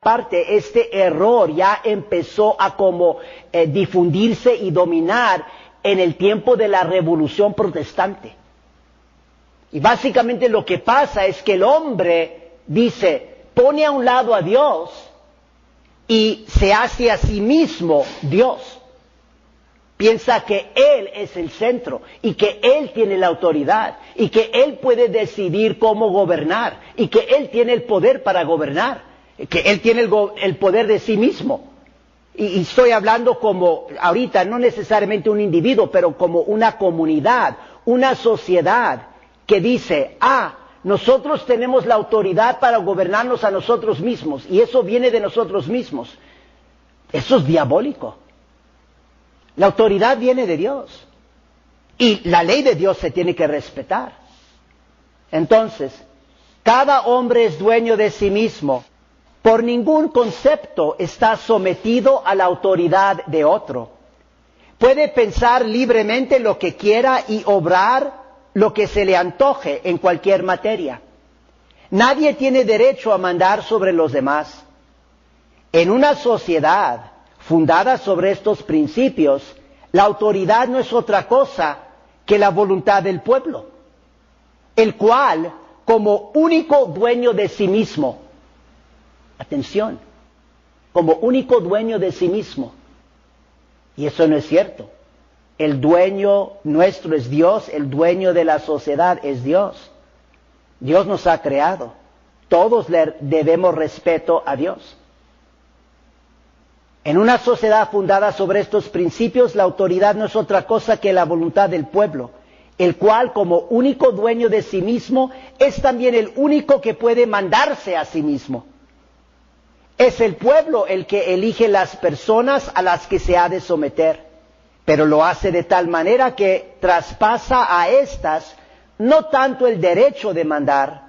parte, este error ya empezó a como difundirse y dominar en el tiempo de la Revolución Protestante. Y básicamente lo que pasa es que el hombre dice, pone a un lado a Dios y se hace a sí mismo Dios. Piensa que Él es el centro y que Él tiene la autoridad y que Él puede decidir cómo gobernar y que Él tiene el poder para gobernar. Que Él tiene el poder de sí mismo. Y estoy hablando como, ahorita, no necesariamente un individuo, pero como una comunidad, una sociedad que dice, nosotros tenemos la autoridad para gobernarnos a nosotros mismos, y eso viene de nosotros mismos. Eso es diabólico. La autoridad viene de Dios. Y la ley de Dios se tiene que respetar. Entonces, cada hombre es dueño de sí mismo. Por ningún concepto está sometido a la autoridad de otro. Puede pensar libremente lo que quiera y obrar lo que se le antoje en cualquier materia. Nadie tiene derecho a mandar sobre los demás. En una sociedad fundada sobre estos principios, la autoridad no es otra cosa que la voluntad del pueblo, el cual, como único dueño de sí mismo, atención, como único dueño de sí mismo. Y eso no es cierto. El dueño nuestro es Dios, el dueño de la sociedad es Dios. Dios nos ha creado. Todos le debemos respeto a Dios. En una sociedad fundada sobre estos principios, la autoridad no es otra cosa que la voluntad del pueblo, el cual, como único dueño de sí mismo, es también el único que puede mandarse a sí mismo. Es el pueblo el que elige las personas a las que se ha de someter, pero lo hace de tal manera que traspasa a éstas no tanto el derecho de mandar,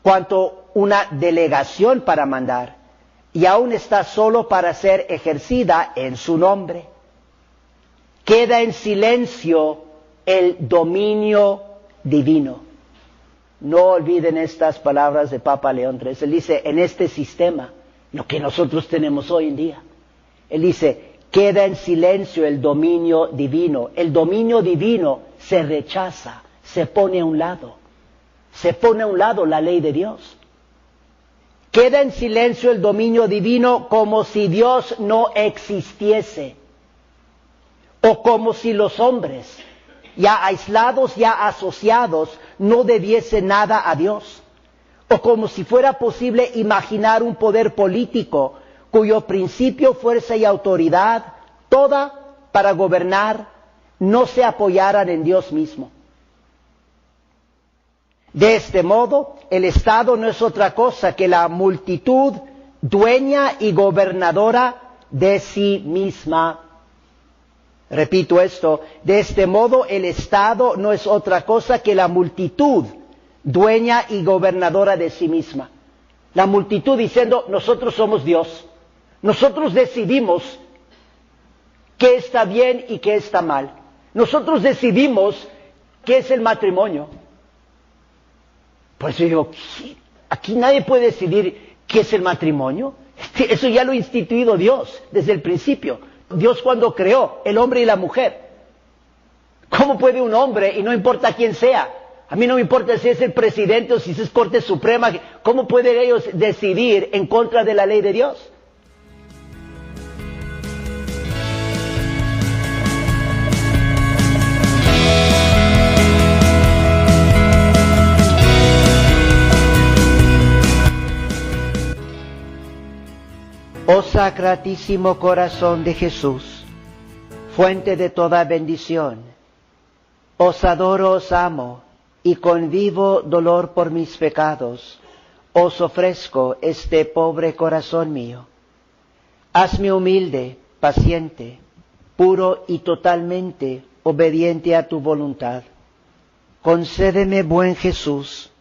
cuanto una delegación para mandar, y aún está solo para ser ejercida en su nombre. Queda en silencio el dominio divino. No olviden estas palabras de Papa León XIII. Él dice, en este sistema, lo que nosotros tenemos hoy en día, él dice, queda en silencio el dominio divino. El dominio divino se rechaza, se pone a un lado. Se pone a un lado la ley de Dios. Queda en silencio el dominio divino como si Dios no existiese. O como si los hombres, ya aislados, ya asociados, no debiesen nada a Dios. O como si fuera posible imaginar un poder político cuyo principio, fuerza y autoridad, toda para gobernar, no se apoyaran en Dios mismo. De este modo, el Estado no es otra cosa que la multitud dueña y gobernadora de sí misma. Repito esto, de este modo el Estado no es otra cosa que la multitud dueña y gobernadora de sí misma. La multitud diciendo, nosotros somos Dios. Nosotros decidimos qué está bien y qué está mal. Nosotros decidimos qué es el matrimonio. Por eso digo, aquí nadie puede decidir qué es el matrimonio. Eso ya lo ha instituido Dios desde el principio. Dios cuando creó el hombre y la mujer. ¿Cómo puede un hombre, y no importa quién sea, a mí no me importa si es el presidente o si es Corte Suprema, cómo pueden ellos decidir en contra de la ley de Dios? Oh Sacratísimo Corazón de Jesús, fuente de toda bendición, os adoro, os amo, y con vivo dolor por mis pecados, os ofrezco este pobre corazón mío. Hazme humilde, paciente, puro y totalmente obediente a tu voluntad. Concédeme, buen Jesús,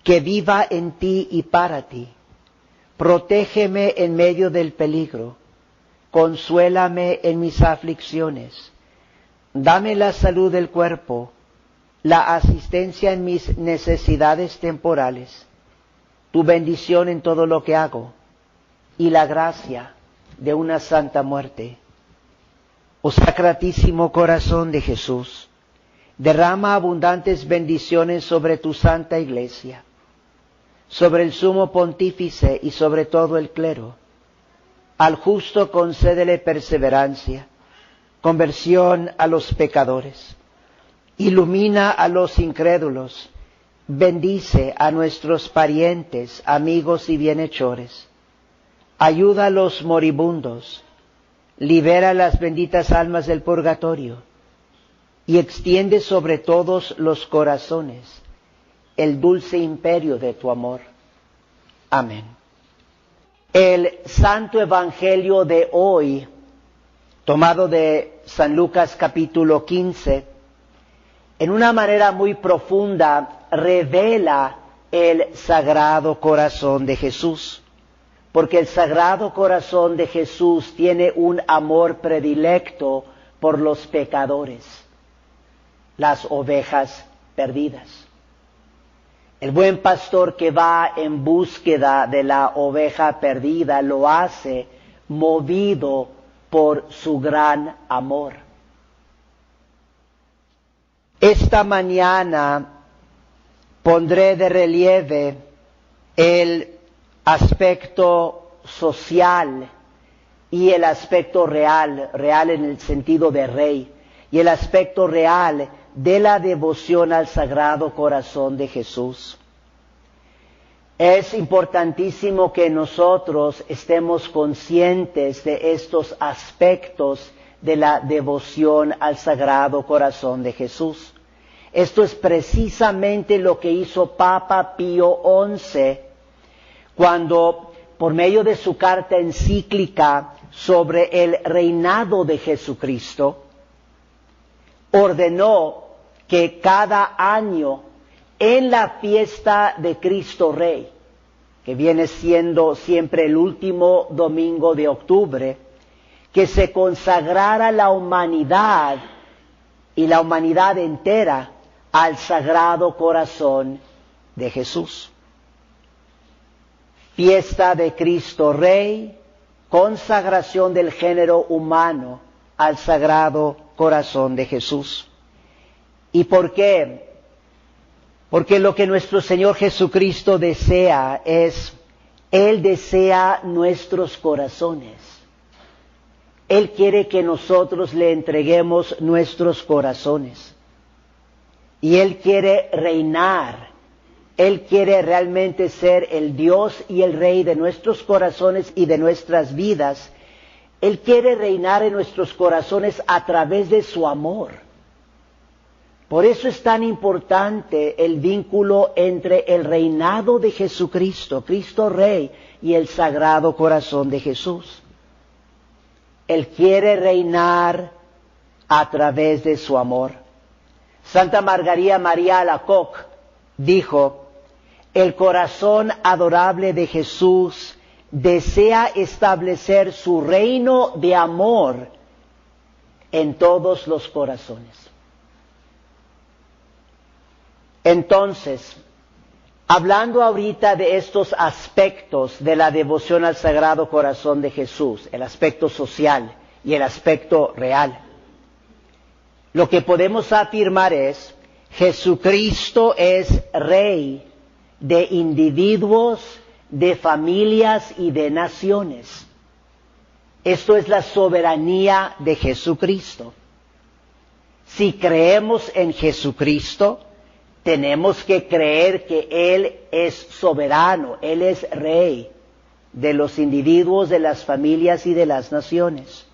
que viva en ti y para ti. Protégeme en medio del peligro, consuélame en mis aflicciones, dame la salud del cuerpo, la asistencia en mis necesidades temporales, tu bendición en todo lo que hago, y la gracia de una santa muerte. Oh Sacratísimo Corazón de Jesús, derrama abundantes bendiciones sobre tu santa Iglesia, sobre el Sumo Pontífice y sobre todo el clero. Al justo concédele perseverancia, conversión a los pecadores, ilumina a los incrédulos, bendice a nuestros parientes, amigos y bienhechores, ayuda a los moribundos, libera las benditas almas del purgatorio y extiende sobre todos los corazones el dulce imperio de tu amor. Amén. El Santo Evangelio de hoy, tomado de San Lucas capítulo 15, en una manera muy profunda revela el Sagrado Corazón de Jesús, porque el Sagrado Corazón de Jesús tiene un amor predilecto por los pecadores, las ovejas perdidas. El buen pastor que va en búsqueda de la oveja perdida lo hace movido por su gran amor. Esta mañana pondré de relieve el aspecto social y el aspecto real en el sentido de rey, y el aspecto real de la devoción al Sagrado Corazón de Jesús. Es importantísimo que nosotros estemos conscientes de estos aspectos de la devoción al Sagrado Corazón de Jesús. Esto es precisamente lo que hizo Papa Pío XI cuando, por medio de su carta encíclica sobre el reinado de Jesucristo, ordenó que cada año en la fiesta de Cristo Rey, que viene siendo siempre el último domingo de octubre, que se consagrara la humanidad y la humanidad entera al Sagrado Corazón de Jesús. Fiesta de Cristo Rey, consagración del género humano al Sagrado Corazón de Jesús. ¿Y por qué? Porque lo que nuestro Señor Jesucristo desea es, Él desea nuestros corazones. Él quiere que nosotros le entreguemos nuestros corazones. Y Él quiere reinar. Él quiere realmente ser el Dios y el Rey de nuestros corazones y de nuestras vidas. Él quiere reinar en nuestros corazones a través de su amor. Por eso es tan importante el vínculo entre el reinado de Jesucristo, Cristo Rey, y el Sagrado Corazón de Jesús. Él quiere reinar a través de su amor. Santa Margarita María Alacoque dijo: el corazón adorable de Jesús desea establecer su reino de amor en todos los corazones. Entonces, hablando ahorita de estos aspectos de la devoción al Sagrado Corazón de Jesús, el aspecto social y el aspecto real, lo que podemos afirmar es: Jesucristo es Rey de individuos, de familias y de naciones. Esto es la soberanía de Jesucristo. Si creemos en Jesucristo, tenemos que creer que Él es soberano, Él es Rey de los individuos, de las familias y de las naciones.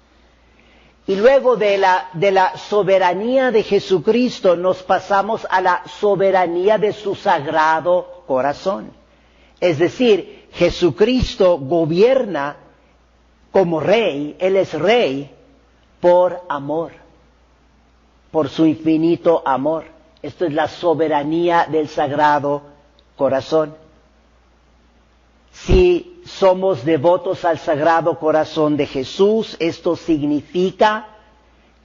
Y luego de la soberanía de Jesucristo nos pasamos a la soberanía de su Sagrado Corazón. Es decir, Jesucristo gobierna como Rey, Él es Rey por amor, por su infinito amor. Esto es la soberanía del Sagrado Corazón. Si somos devotos al Sagrado Corazón de Jesús, esto significa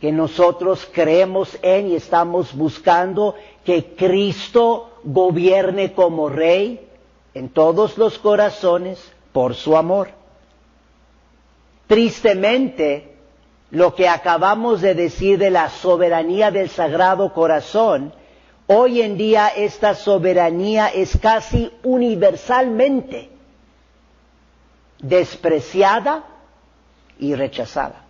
que nosotros creemos en y estamos buscando que Cristo gobierne como Rey en todos los corazones por su amor. Tristemente, lo que acabamos de decir de la soberanía del Sagrado Corazón, hoy en día esta soberanía es casi universalmente despreciada y rechazada.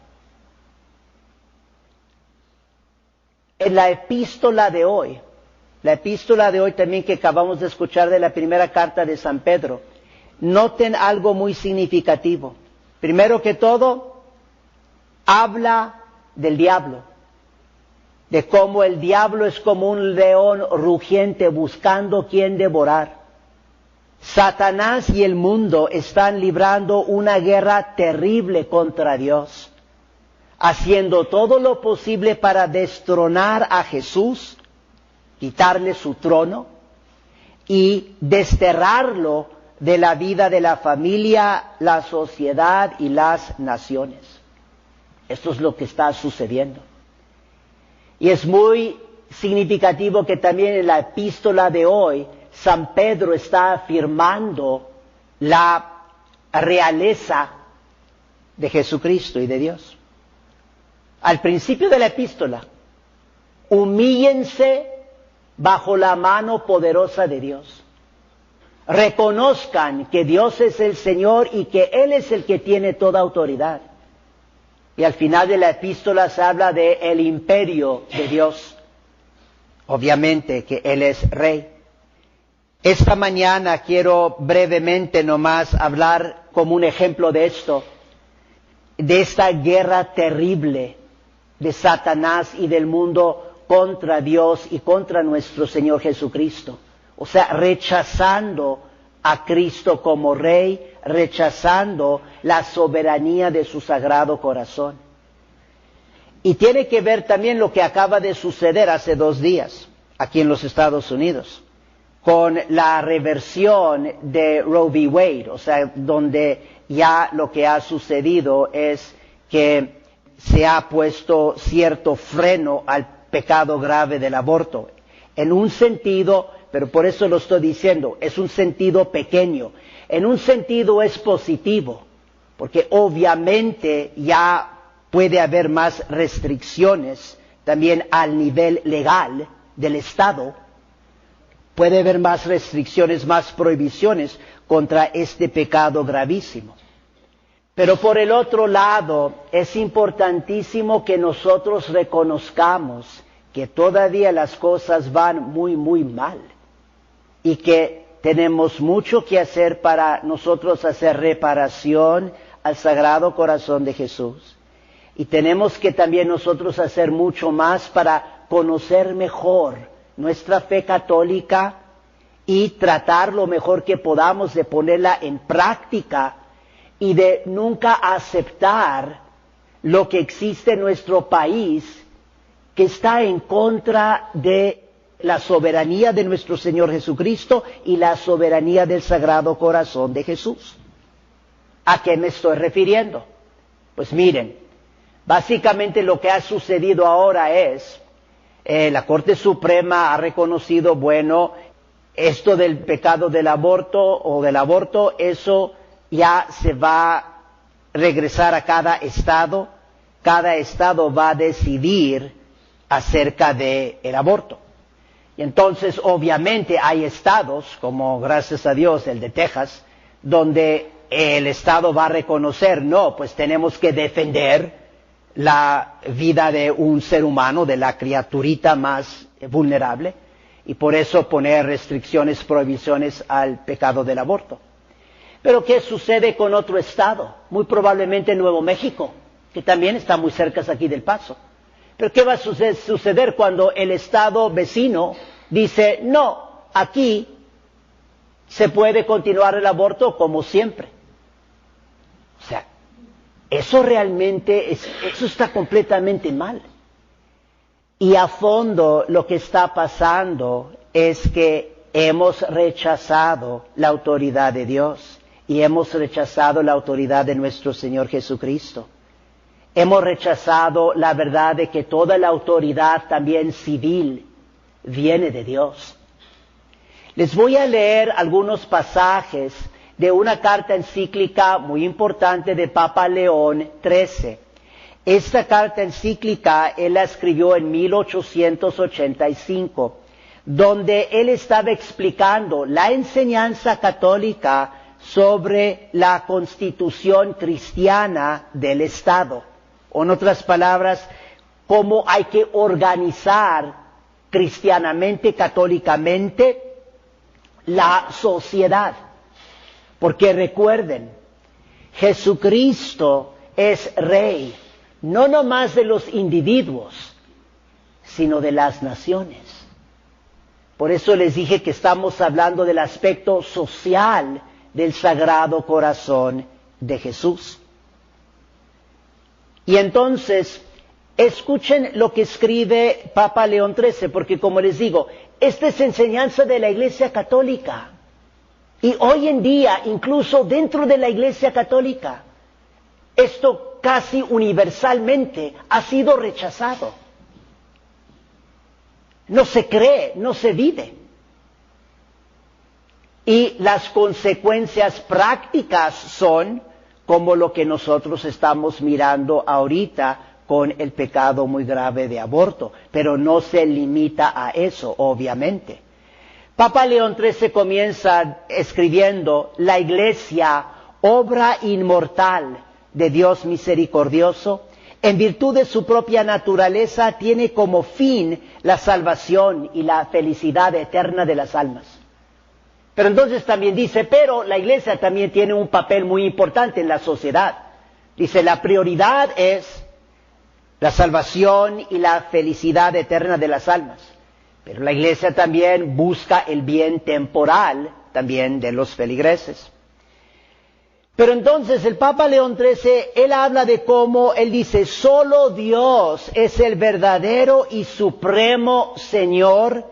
En la epístola de hoy también que acabamos de escuchar de la primera carta de San Pedro, noten algo muy significativo. Primero que todo, habla del diablo, de cómo el diablo es como un león rugiente buscando quien devorar. Satanás y el mundo están librando una guerra terrible contra Dios, haciendo todo lo posible para destronar a Jesús, quitarle su trono y desterrarlo de la vida de la familia, la sociedad y las naciones. Esto es lo que está sucediendo. Y es muy significativo que también en la epístola de hoy, San Pedro está afirmando la realeza de Jesucristo y de Dios. Al principio de la epístola, humíllense bajo la mano poderosa de Dios. Reconozcan que Dios es el Señor y que Él es el que tiene toda autoridad. Y al final de la epístola se habla de el imperio de Dios. Obviamente que Él es Rey. Esta mañana quiero brevemente nomás hablar como un ejemplo de esto, de esta guerra terrible de Satanás y del mundo contra Dios y contra nuestro Señor Jesucristo. O sea, rechazando a Cristo como Rey, rechazando la soberanía de su Sagrado Corazón. Y tiene que ver también lo que acaba de suceder hace 2 días, aquí en los Estados Unidos, con la reversión de Roe v. Wade, o sea, donde ya lo que ha sucedido es que se ha puesto cierto freno al pecado grave del aborto. En un sentido, pero por eso lo estoy diciendo, es un sentido pequeño. En un sentido es positivo, porque obviamente ya puede haber más restricciones también al nivel legal del Estado. Puede haber más restricciones, más prohibiciones contra este pecado gravísimo. Pero por el otro lado, es importantísimo que nosotros reconozcamos que todavía las cosas van muy, muy mal y que tenemos mucho que hacer para nosotros hacer reparación al Sagrado Corazón de Jesús. Y tenemos que también nosotros hacer mucho más para conocer mejor nuestra fe católica y tratar lo mejor que podamos de ponerla en práctica y de nunca aceptar lo que existe en nuestro país que está en contra de la soberanía de nuestro Señor Jesucristo y la soberanía del Sagrado Corazón de Jesús. ¿A qué me estoy refiriendo? Pues miren, básicamente lo que ha sucedido ahora es, la Corte Suprema ha reconocido, bueno, esto del pecado del aborto, eso ya se va a regresar a cada estado va a decidir acerca del aborto. Y entonces obviamente hay estados, como gracias a Dios el de Texas, donde el estado va a reconocer, no, pues tenemos que defender la vida de un ser humano, de la criaturita más vulnerable, y por eso poner restricciones, prohibiciones al pecado del aborto. Pero ¿qué sucede con otro estado? Muy probablemente Nuevo México, que también está muy cerca aquí del Paso. Pero ¿qué va a suceder cuando el estado vecino dice, no, aquí se puede continuar el aborto como siempre? O sea, eso realmente, eso está completamente mal. Y a fondo lo que está pasando es que hemos rechazado la autoridad de Dios y hemos rechazado la autoridad de nuestro Señor Jesucristo. Hemos rechazado la verdad de que toda la autoridad también civil viene de Dios. Les voy a leer algunos pasajes de una carta encíclica muy importante de Papa León XIII. Esta carta encíclica él la escribió en 1885, donde él estaba explicando la enseñanza católica sobre la constitución cristiana del Estado. O en otras palabras, cómo hay que organizar cristianamente, católicamente, la sociedad. Porque recuerden, Jesucristo es Rey, no nomás de los individuos, sino de las naciones. Por eso les dije que estamos hablando del aspecto social del Sagrado Corazón de Jesús. Y entonces, escuchen lo que escribe Papa León XIII, porque como les digo, esta es enseñanza de la Iglesia Católica. Y hoy en día, incluso dentro de la Iglesia Católica, esto casi universalmente ha sido rechazado. No se cree, no se vive. Y las consecuencias prácticas son como lo que nosotros estamos mirando ahorita con el pecado muy grave de aborto. Pero no se limita a eso, obviamente. Papa León XIII comienza escribiendo: la Iglesia, obra inmortal de Dios misericordioso, en virtud de su propia naturaleza, tiene como fin la salvación y la felicidad eterna de las almas. Pero entonces también dice, pero la Iglesia también tiene un papel muy importante en la sociedad. Dice, la prioridad es la salvación y la felicidad eterna de las almas. Pero la Iglesia también busca el bien temporal también de los feligreses. Pero entonces el Papa León XIII, él habla de cómo, él dice, solo Dios es el verdadero y supremo Señor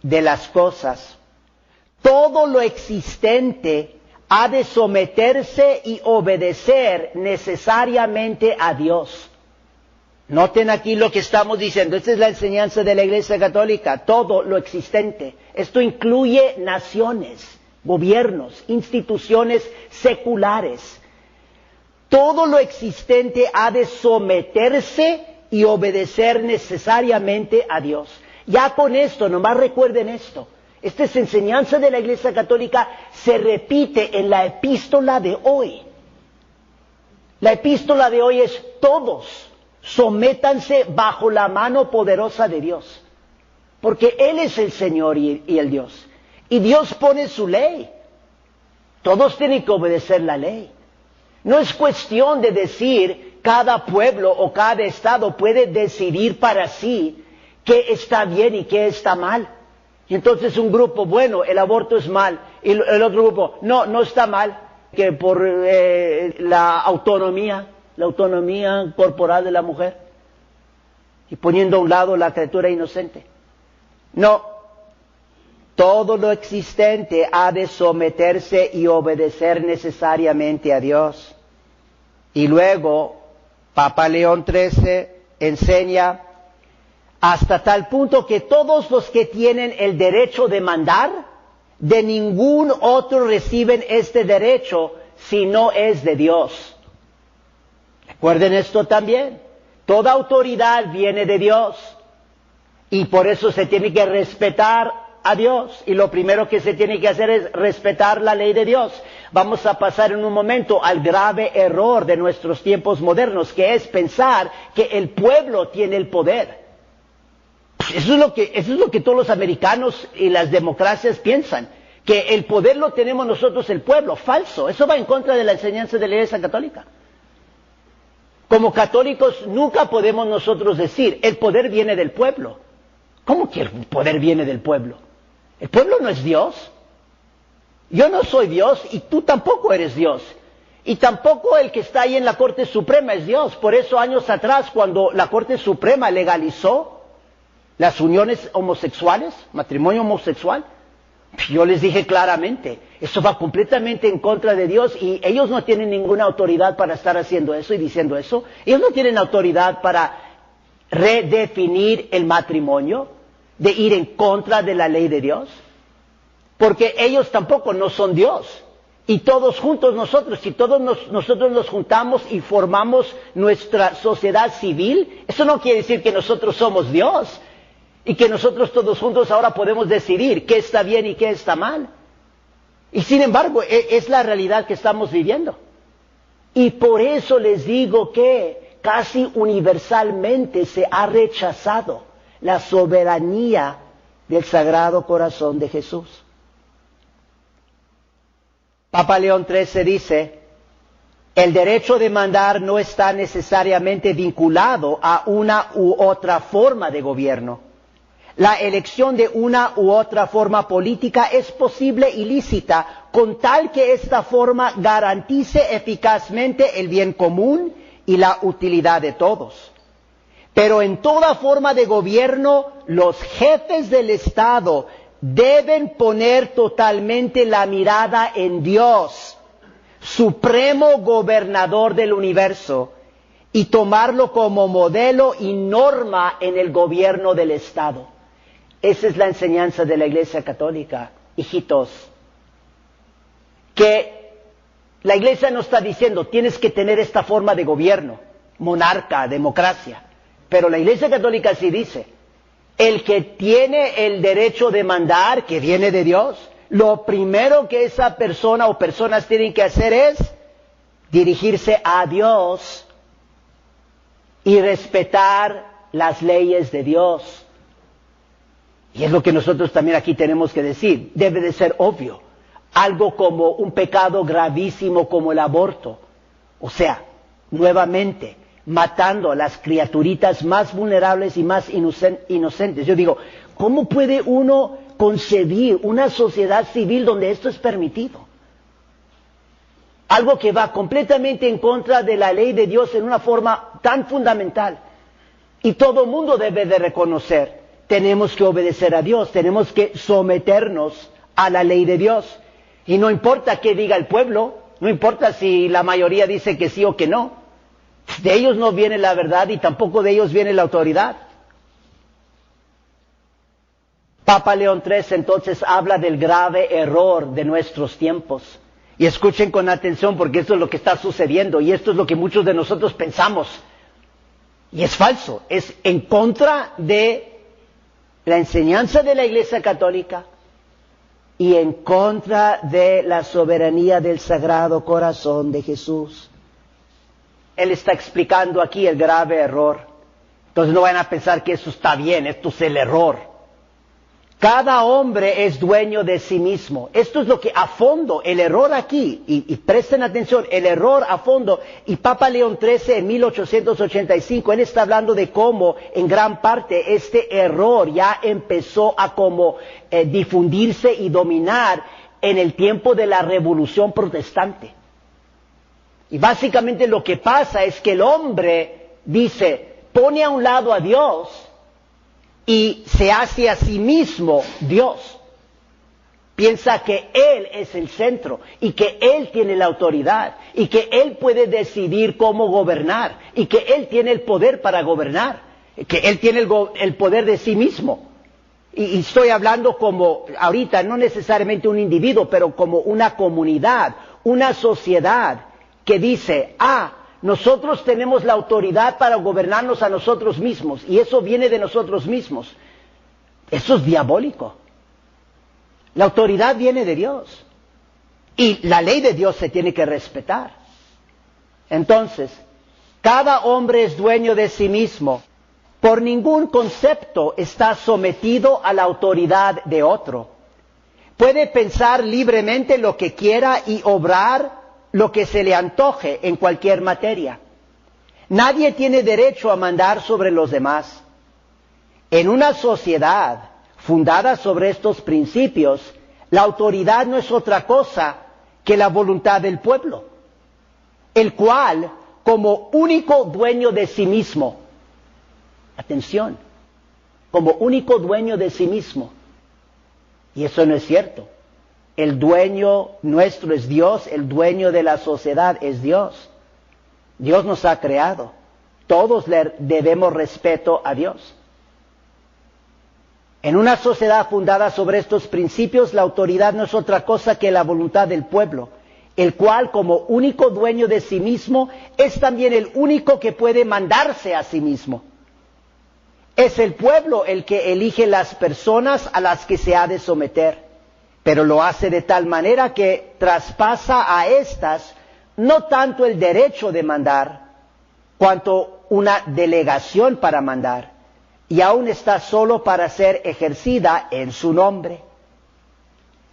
de las cosas. Todo lo existente ha de someterse y obedecer necesariamente a Dios. Noten aquí lo que estamos diciendo. Esta es la enseñanza de la Iglesia Católica. Todo lo existente. Esto incluye naciones, gobiernos, instituciones seculares. Todo lo existente ha de someterse y obedecer necesariamente a Dios. Ya con esto, nomás recuerden esto. Esta es enseñanza de la Iglesia Católica, se repite en la epístola de hoy. La epístola de hoy es todos sométanse bajo la mano poderosa de Dios. Porque Él es el Señor y el Dios. Y Dios pone su ley. Todos tienen que obedecer la ley. No es cuestión de decir cada pueblo o cada estado puede decidir para sí qué está bien y qué está mal. Y entonces un grupo, bueno, el aborto es mal. Y el otro grupo, no está mal, que por la autonomía corporal de la mujer. Y poniendo a un lado la criatura inocente. No. Todo lo existente ha de someterse y obedecer necesariamente a Dios. Y luego, Papa León XIII enseña hasta tal punto que todos los que tienen el derecho de mandar, de ningún otro reciben este derecho si no es de Dios. Recuerden esto también. Toda autoridad viene de Dios. Y por eso se tiene que respetar a Dios. Y lo primero que se tiene que hacer es respetar la ley de Dios. Vamos a pasar en un momento al grave error de nuestros tiempos modernos, que es pensar que el pueblo tiene el poder. Eso es lo que todos los americanos y las democracias piensan, que el poder lo tenemos nosotros el pueblo. Falso. Eso va en contra de la enseñanza de la Iglesia Católica. Como católicos nunca podemos nosotros decir, el poder viene del pueblo. ¿Cómo que el poder viene del pueblo? El pueblo no es Dios. Yo no soy Dios y tú tampoco eres Dios. Y tampoco el que está ahí en la Corte Suprema es Dios. Por eso años atrás, cuando la Corte Suprema legalizó las uniones homosexuales, matrimonio homosexual, yo les dije claramente, eso va completamente en contra de Dios y ellos no tienen ninguna autoridad para estar haciendo eso y diciendo eso. Ellos no tienen autoridad para redefinir el matrimonio, de ir en contra de la ley de Dios, porque ellos tampoco no son Dios. Y todos juntos nosotros, si nosotros nos juntamos y formamos nuestra sociedad civil, eso no quiere decir que nosotros somos Dios y que nosotros todos juntos ahora podemos decidir qué está bien y qué está mal. Y sin embargo, es la realidad que estamos viviendo. Y por eso les digo que casi universalmente se ha rechazado la soberanía del Sagrado Corazón de Jesús. Papa León XIII dice, el derecho de mandar no está necesariamente vinculado a una u otra forma de gobierno. La elección de una u otra forma política es posible y lícita con tal que esta forma garantice eficazmente el bien común y la utilidad de todos. Pero en toda forma de gobierno, los jefes del Estado deben poner totalmente la mirada en Dios, supremo gobernador del universo, y tomarlo como modelo y norma en el gobierno del Estado. Esa es la enseñanza de la Iglesia Católica, hijitos. Que la Iglesia no está diciendo, tienes que tener esta forma de gobierno, monarca, democracia. Pero la Iglesia Católica sí dice, el que tiene el derecho de mandar, que viene de Dios, lo primero que esa persona o personas tienen que hacer es dirigirse a Dios y respetar las leyes de Dios. Y es lo que nosotros también aquí tenemos que decir. Debe de ser obvio. Algo como un pecado gravísimo como el aborto. O sea, nuevamente, matando a las criaturitas más vulnerables y más inocentes. Yo digo, ¿cómo puede uno concebir una sociedad civil donde esto es permitido? Algo que va completamente en contra de la ley de Dios en una forma tan fundamental. Y todo el mundo debe de reconocer, tenemos que obedecer a Dios, tenemos que someternos a la ley de Dios. Y no importa qué diga el pueblo, no importa si la mayoría dice que sí o que no. De ellos no viene la verdad y tampoco de ellos viene la autoridad. Papa León XIII entonces habla del grave error de nuestros tiempos. Y escuchen con atención porque esto es lo que está sucediendo y esto es lo que muchos de nosotros pensamos. Y es falso, es en contra de la enseñanza de la Iglesia Católica y en contra de la soberanía del Sagrado Corazón de Jesús. Él está explicando aquí el grave error. Entonces no van a pensar que eso está bien, esto es el error. Cada hombre es dueño de sí mismo. Esto es lo que a fondo, el error aquí, y presten atención, el error a fondo, y Papa León XIII en 1885, él está hablando de cómo en gran parte este error ya empezó a como difundirse y dominar en el tiempo de la Revolución Protestante. Y básicamente lo que pasa es que el hombre dice, pone a un lado a Dios y se hace a sí mismo Dios. Piensa que Él es el centro y que Él tiene la autoridad y que Él puede decidir cómo gobernar y que Él tiene el poder para gobernar, que Él tiene el poder de sí mismo. Y estoy hablando como, ahorita, no necesariamente un individuo, pero como una comunidad, una sociedad que dice, nosotros tenemos la autoridad para gobernarnos a nosotros mismos y eso viene de nosotros mismos. Eso es diabólico. La autoridad viene de Dios y la ley de Dios se tiene que respetar. Entonces, cada hombre es dueño de sí mismo. Por ningún concepto está sometido a la autoridad de otro. Puede pensar libremente lo que quiera y obrar lo que se le antoje en cualquier materia. Nadie tiene derecho a mandar sobre los demás. En una sociedad fundada sobre estos principios, la autoridad no es otra cosa que la voluntad del pueblo, el cual, como único dueño de sí mismo, atención, como único dueño de sí mismo, y eso no es cierto. El dueño nuestro es Dios, el dueño de la sociedad es Dios. Dios nos ha creado. Todos le debemos respeto a Dios. En una sociedad fundada sobre estos principios, la autoridad no es otra cosa que la voluntad del pueblo, el cual como único dueño de sí mismo es también el único que puede mandarse a sí mismo. Es el pueblo el que elige las personas a las que se ha de someter, pero lo hace de tal manera que traspasa a éstas no tanto el derecho de mandar, cuanto una delegación para mandar, y aún está solo para ser ejercida en su nombre.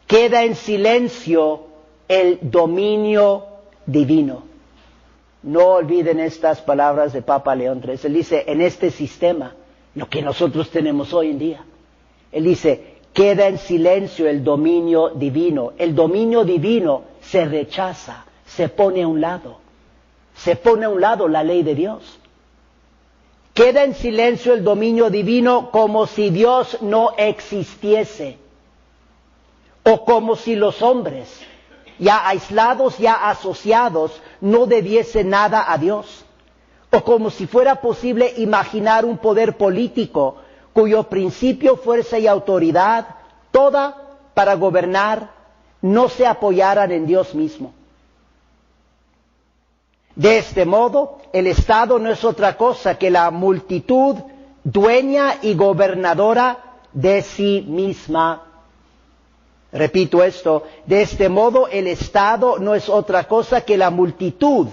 Queda en silencio el dominio divino. No olviden estas palabras de Papa León XIII. Él dice, en este sistema, lo que nosotros tenemos hoy en día, él dice, queda en silencio el dominio divino. El dominio divino se rechaza, se pone a un lado. Se pone a un lado la ley de Dios. Queda en silencio el dominio divino como si Dios no existiese, o como si los hombres, ya aislados, ya asociados, no debiesen nada a Dios, o como si fuera posible imaginar un poder político cuyo principio, fuerza y autoridad, toda para gobernar, no se apoyaran en Dios mismo. De este modo, el Estado no es otra cosa que la multitud dueña y gobernadora de sí misma. Repito esto, de este modo el Estado no es otra cosa que la multitud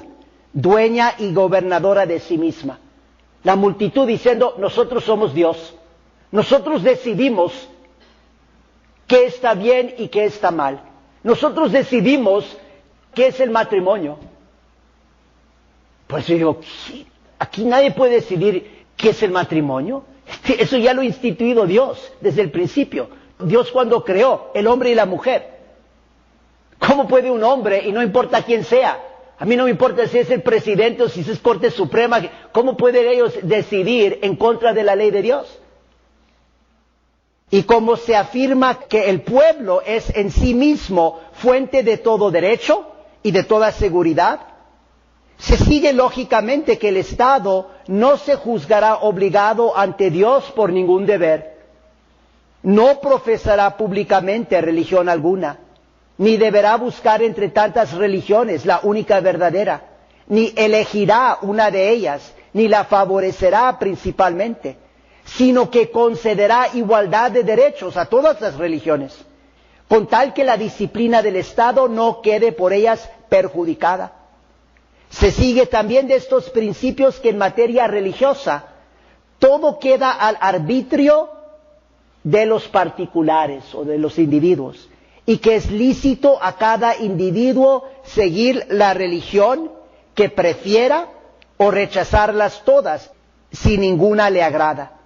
dueña y gobernadora de sí misma. La multitud diciendo, nosotros somos Dios, nosotros decidimos qué está bien y qué está mal, nosotros decidimos qué es el matrimonio. Por eso digo, aquí nadie puede decidir qué es el matrimonio, eso ya lo ha instituido Dios desde el principio. Dios cuando creó el hombre y la mujer. ¿Cómo puede un hombre, y no importa quién sea, a mí no me importa si es el presidente o si es Corte Suprema, cómo pueden ellos decidir en contra de la ley de Dios? Y como se afirma que el pueblo es en sí mismo fuente de todo derecho y de toda seguridad, se sigue lógicamente que el Estado no se juzgará obligado ante Dios por ningún deber. No profesará públicamente religión alguna, ni deberá buscar entre tantas religiones la única verdadera, ni elegirá una de ellas, ni la favorecerá principalmente, sino que concederá igualdad de derechos a todas las religiones, con tal que la disciplina del Estado no quede por ellas perjudicada. Se sigue también de estos principios que en materia religiosa todo queda al arbitrio de los particulares o de los individuos, y que es lícito a cada individuo seguir la religión que prefiera o rechazarlas todas si ninguna le agrada.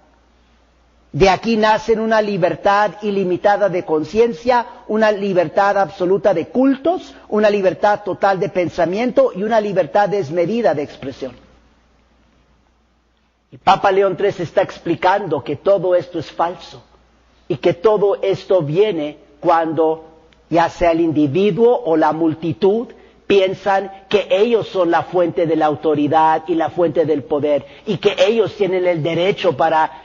De aquí nacen una libertad ilimitada de conciencia, una libertad absoluta de cultos, una libertad total de pensamiento y una libertad desmedida de expresión. El Papa León XIII está explicando que todo esto es falso y que todo esto viene cuando ya sea el individuo o la multitud piensan que ellos son la fuente de la autoridad y la fuente del poder y que ellos tienen el derecho para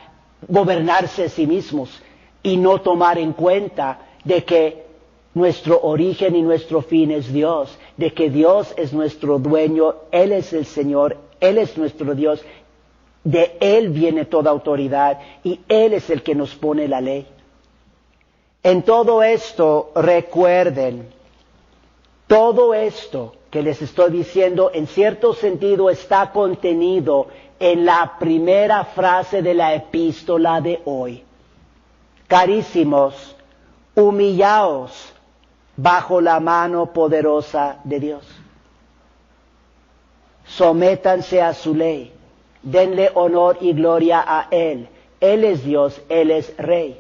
gobernarse a sí mismos y no tomar en cuenta de que nuestro origen y nuestro fin es Dios, de que Dios es nuestro dueño, Él es el Señor, Él es nuestro Dios, de Él viene toda autoridad y Él es el que nos pone la ley. En todo esto, recuerden, todo esto que les estoy diciendo en cierto sentido está contenido en la primera frase de la epístola de hoy. Carísimos, humillaos bajo la mano poderosa de Dios. Sométanse a su ley, denle honor y gloria a Él. Él es Dios, Él es Rey.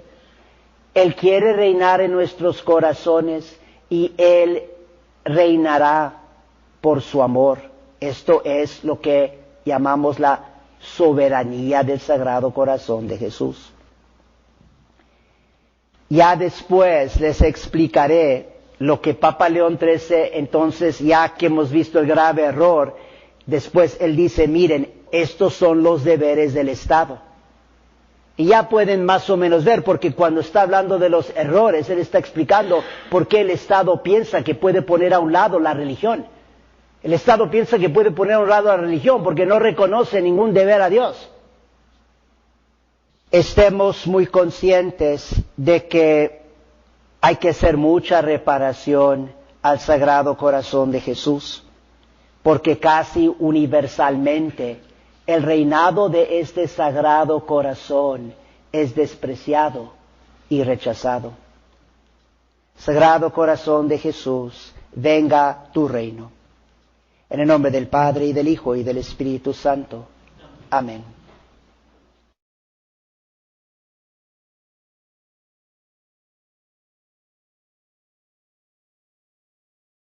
Él quiere reinar en nuestros corazones y Él reinará por su amor. Esto es lo que llamamos la soberanía del Sagrado Corazón de Jesús. Ya después les explicaré lo que Papa León XIII, entonces ya que hemos visto el grave error, después él dice, miren, estos son los deberes del Estado. Y ya pueden más o menos ver, porque cuando está hablando de los errores, él está explicando por qué el Estado piensa que puede poner a un lado la religión. El Estado piensa que puede poner a un lado la religión porque no reconoce ningún deber a Dios. Estemos muy conscientes de que hay que hacer mucha reparación al Sagrado Corazón de Jesús, porque casi universalmente el reinado de este Sagrado Corazón es despreciado y rechazado. Sagrado Corazón de Jesús, venga tu reino. En el nombre del Padre, y del Hijo, y del Espíritu Santo. Amén.